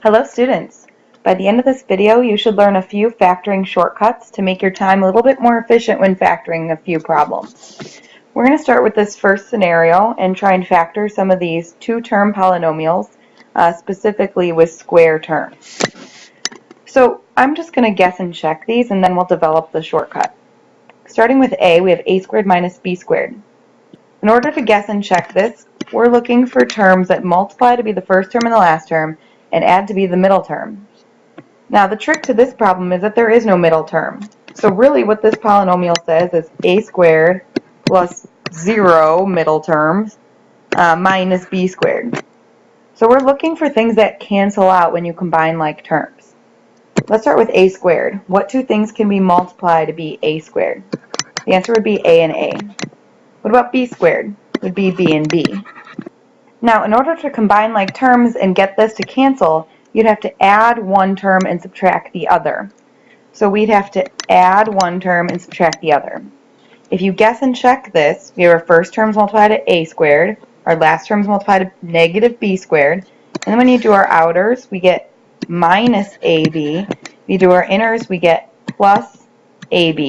Hello students! By the end of this video, you should learn a few factoring shortcuts to make your time a little bit more efficient when factoring a few problems. We're going to start with this first scenario and try and factor some of these two-term polynomials, specifically with square terms. So I'm just going to guess and check these and then we'll develop the shortcut. Starting with a, we have a squared minus b squared. In order to guess and check this, we're looking for terms that multiply to be the first term and the last term and add to be the middle term. Now the trick to this problem is that there is no middle term. So really what this polynomial says is a squared plus 0 middle terms minus b squared. So we're looking for things that cancel out when you combine like terms. Let's start with a squared. What two things can we multiply to be a squared? The answer would be a and a. What about b squared? It would be b and b. Now, in order to combine like terms and get this to cancel, you'd have to add one term and subtract the other. So we'd have to add one term and subtract the other. If you guess and check this, we have our first terms multiplied to a squared, our last terms multiplied to negative b squared, and then when you do our outers, we get minus ab. If you do our inners, we get plus ab.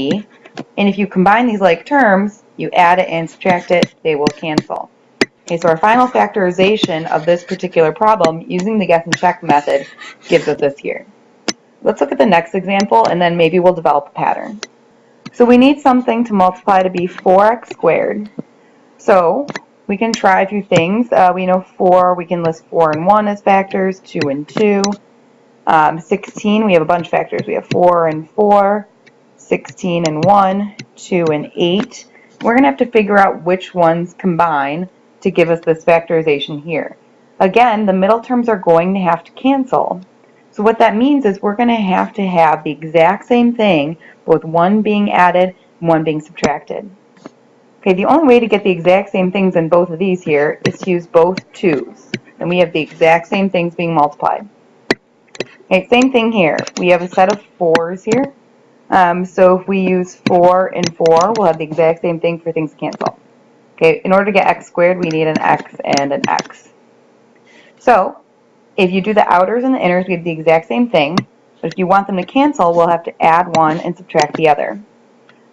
And if you combine these like terms, you add it and subtract it, they will cancel. Okay, so our final factorization of this particular problem using the guess and check method gives us this here. Let's look at the next example and then maybe we'll develop a pattern. So we need something to multiply to be 4x squared. So we can try a few things. We know 4, we can list 4 and 1 as factors, 2 and 2. 16, we have a bunch of factors. We have 4 and 4, 16 and 1, 2 and 8. We're going to have to figure out which ones combine to give us this factorization here. Again, the middle terms are going to have to cancel. So what that means is we're going to have the exact same thing, both one being added and one being subtracted. Okay, the only way to get the exact same things in both of these here is to use both 2's. And we have the exact same things being multiplied. Okay, same thing here. We have a set of 4's here. So if we use 4 and 4, we'll have the exact same thing for things to cancel. Okay, in order to get x squared, we need an x and an x. So, if you do the outers and the inners, we have the exact same thing. But if you want them to cancel, we'll have to add one and subtract the other.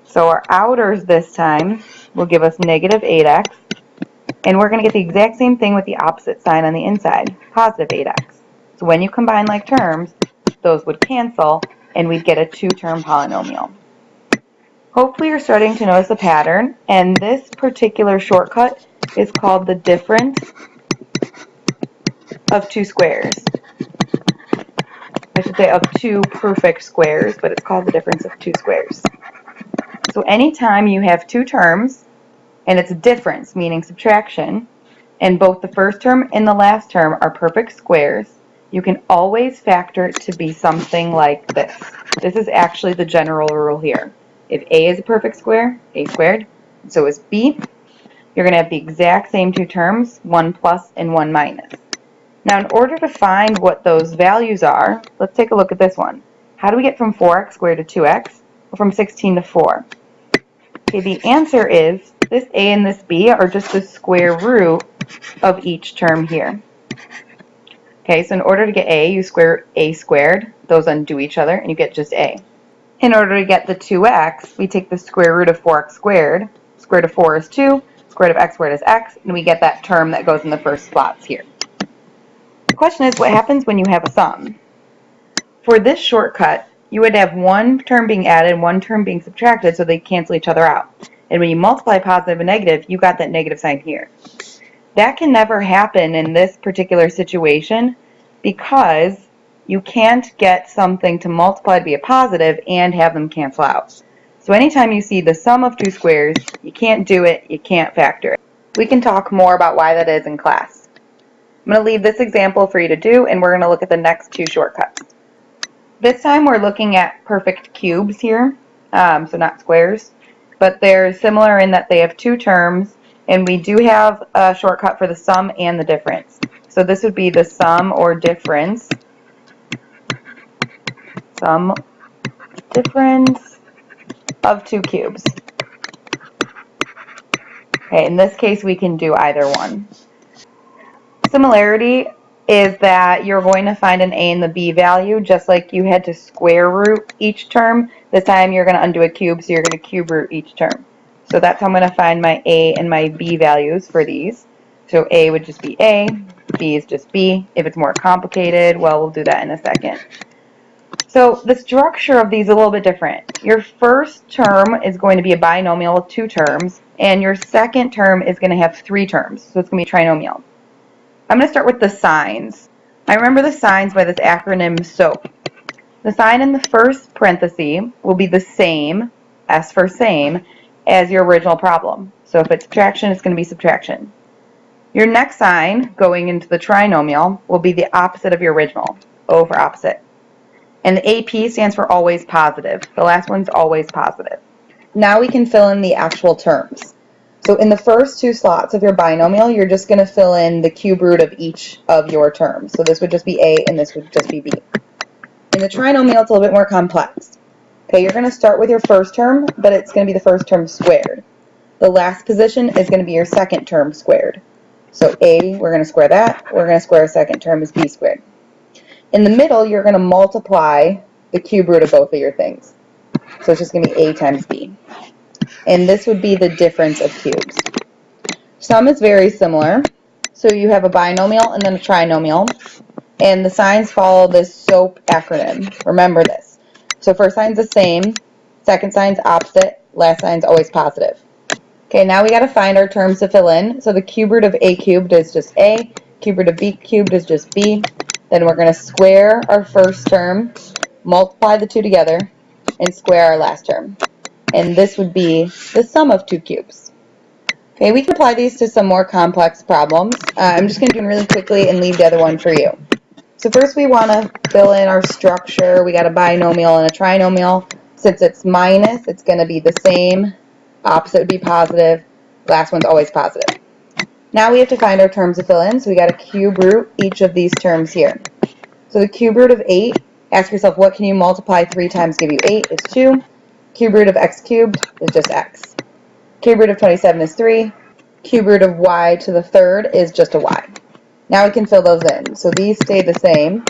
So our outers this time will give us negative 8x. And we're going to get the exact same thing with the opposite sign on the inside, positive 8x. So when you combine like terms, those would cancel, and we'd get a two-term polynomial. Hopefully you're starting to notice a pattern, and this particular shortcut is called the difference of two squares. I should say of two perfect squares, but it's called the difference of two squares. So anytime you have two terms, and it's a difference, meaning subtraction, and both the first term and the last term are perfect squares, you can always factor it to be something like this. This is actually the general rule here. If a is a perfect square, a squared, and so is b, you're going to have the exact same two terms, 1 plus and 1 minus. Now in order to find what those values are, let's take a look at this one. How do we get from 4x squared to 2x? Well, from 16 to 4. Okay, the answer is this a and this b are just the square root of each term here. Okay, so in order to get a, you square a squared, those undo each other, and you get just a. In order to get the 2x, we take the square root of 4x squared. Square root of 4 is 2, square root of x squared is x, and we get that term that goes in the first spots here. The question is, what happens when you have a sum? For this shortcut, you would have one term being added and one term being subtracted so they cancel each other out. And when you multiply positive and negative, you got that negative sign here. That can never happen in this particular situation because you can't get something to multiply to be a positive and have them cancel out. So anytime you see the sum of two squares, you can't do it, you can't factor it. We can talk more about why that is in class. I'm going to leave this example for you to do, and we're going to look at the next two shortcuts. This time we're looking at perfect cubes here, so not squares, but they're similar in that they have two terms, and we do have a shortcut for the sum and the difference. So this would be the sum or difference of two cubes. Okay, in this case we can do either one. Similarity is that you're going to find an a and the b value, just like you had to square root each term. This time you're going to undo a cube, so you're going to cube root each term. So that's how I'm going to find my a and my b values for these. So a would just be a, b is just b. If it's more complicated, well, we'll do that in a second. So the structure of these is a little bit different. Your first term is going to be a binomial with 2 terms, and your second term is going to have 3 terms, so it's going to be trinomial. I'm going to start with the signs. I remember the signs by this acronym SOAP. The sign in the first parenthesis will be the same, S for same, as your original problem. So if it's subtraction, it's going to be subtraction. Your next sign, going into the trinomial, will be the opposite of your original, O for opposite. And the AP stands for always positive. The last one's always positive. Now we can fill in the actual terms. So in the first 2 slots of your binomial, you're just going to fill in the cube root of each of your terms. So this would just be A and this would just be B. In the trinomial, it's a little bit more complex. Okay, you're going to start with your first term, but it's going to be the first term squared. The last position is going to be your second term squared. So A, we're going to square that. We're going to square our second term as B squared. In the middle, you're going to multiply the cube root of both of your things. So it's just going to be A times B. And this would be the difference of cubes. Sum is very similar. So you have a binomial and then a trinomial. And the signs follow this SOAP acronym. Remember this. So first sign's the same, second sign's opposite, last sign's always positive. Okay, now we got to find our terms to fill in. So the cube root of A cubed is just A, cube root of B cubed is just B. Then we're going to square our first term, multiply the 2 together, and square our last term. And this would be the sum of 2 cubes. Okay, we can apply these to some more complex problems. I'm just going to do them really quickly and leave the other one for you. So first we want to fill in our structure. We got a binomial and a trinomial. Since it's minus, it's going to be the same. Opposite would be positive. Last one's always positive. Now we have to find our terms to fill in. So we got to cube root each of these terms here. So the cube root of 8, ask yourself, what can you multiply 3 times give you 8? Is 2. Cube root of x cubed is just x. Cube root of 27 is 3. Cube root of y to the third is just a y. Now we can fill those in. So these stay the same.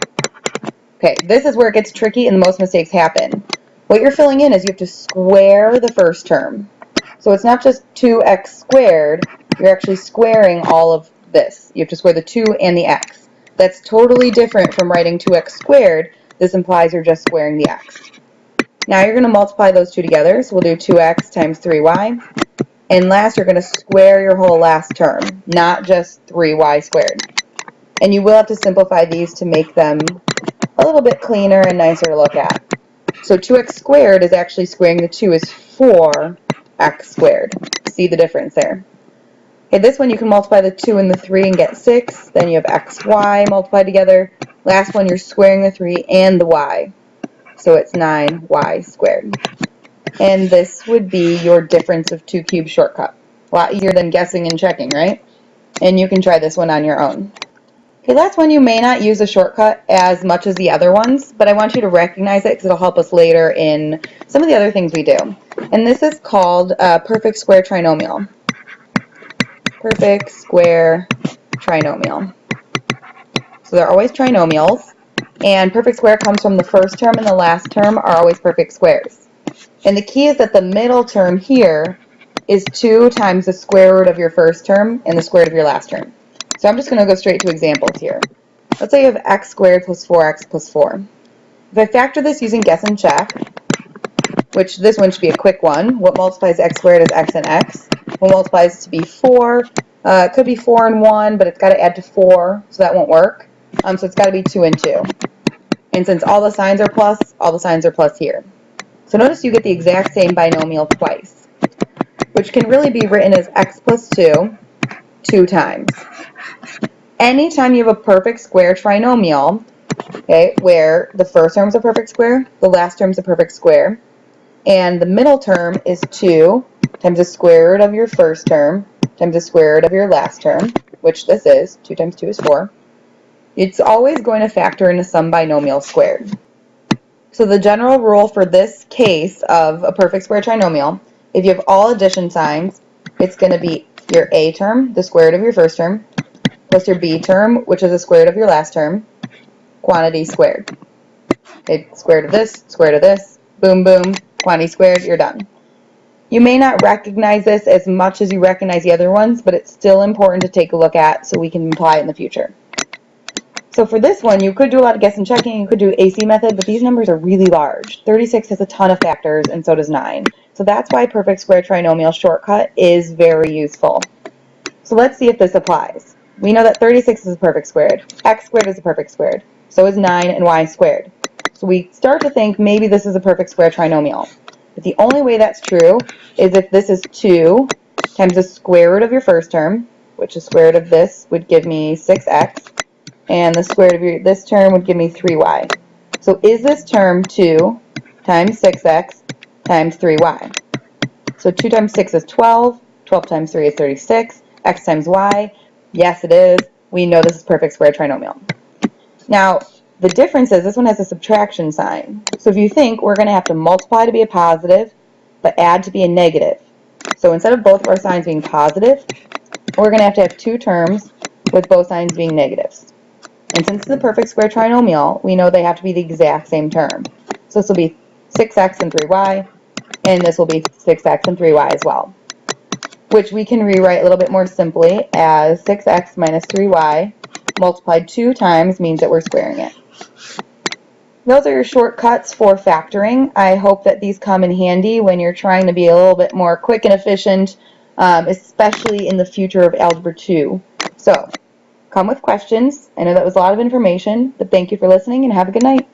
Okay, this is where it gets tricky and the most mistakes happen. What you're filling in is you have to square the first term. So it's not just 2x squared, you're actually squaring all of this. You have to square the 2 and the x. That's totally different from writing 2x squared. This implies you're just squaring the x. Now you're going to multiply those 2 together, so we'll do 2x times 3y. And last, you're going to square your whole last term, not just 3y squared. And you will have to simplify these to make them a little bit cleaner and nicer to look at. So 2x squared is actually squaring the 2 is 4x squared. See the difference there? Okay, this one you can multiply the 2 and the 3 and get 6. Then you have xy multiplied together. Last one, you're squaring the 3 and the y. So it's 9y squared. And this would be your difference of 2 cubes shortcut. A lot easier than guessing and checking, right? And you can try this one on your own. Okay, last one, you may not use a shortcut as much as the other ones, but I want you to recognize it because it'll help us later in some of the other things we do. And this is called perfect square trinomial. Perfect square trinomial. So they're always trinomials, and perfect square comes from the first term and the last term are always perfect squares. And the key is that the middle term here is 2 times the square root of your first term and the square root of your last term. So I'm just going to go straight to examples here. Let's say you have x squared plus 4x plus 4. If I factor this using guess and check, which this one should be a quick one, what multiplies x squared is x and x. What multiplies to be 4, it could be 4 and 1, but it's got to add to 4, so that won't work. So it's got to be 2 and 2. And since all the signs are plus, all the signs are plus here. So notice you get the exact same binomial twice, which can really be written as x plus 2, 2 times. Anytime you have a perfect square trinomial, okay, where the first term is a perfect square, the last term is a perfect square, and the middle term is 2 times the square root of your first term times the square root of your last term, which this is, 2 times 2 is 4, it's always going to factor into some binomial squared. So the general rule for this case of a perfect square trinomial, if you have all addition signs, it's going to be your a term, the square root of your first term, plus your b term, which is the square root of your last term, quantity squared. Okay, square root of this, boom, boom, quantity squared, you're done. You may not recognize this as much as you recognize the other ones, but it's still important to take a look at so we can apply it in the future. So for this one, you could do a lot of guess and checking, you could do AC method, but these numbers are really large. 36 has a ton of factors, and so does 9. So that's why perfect square trinomial shortcut is very useful. So let's see if this applies. We know that 36 is a perfect squared, x squared is a perfect squared, so is 9 and y squared. So we start to think maybe this is a perfect square trinomial. But the only way that's true is if this is 2 times the square root of your first term, which the square root of this would give me 6x, and the square root of this term would give me 3y. So is this term 2 times 6x times 3y? So 2 times 6 is 12, 12 times 3 is 36, x times y, yes it is. We know this is perfect square trinomial. Now, the difference is this one has a subtraction sign. So if you think, we're going to have to multiply to be a positive, but add to be a negative. So instead of both of our signs being positive, we're going to have 2 terms with both signs being negatives. And since it's a perfect square trinomial, we know they have to be the exact same term. So this will be 6x and 3y, and this will be 6x and 3y as well, which we can rewrite a little bit more simply as 6x minus 3y multiplied 2 times means that we're squaring it. Those are your shortcuts for factoring. I hope that these come in handy when you're trying to be a little bit more quick and efficient, especially in the future of Algebra 2. So, come with questions. I know that was a lot of information, but thank you for listening and have a good night.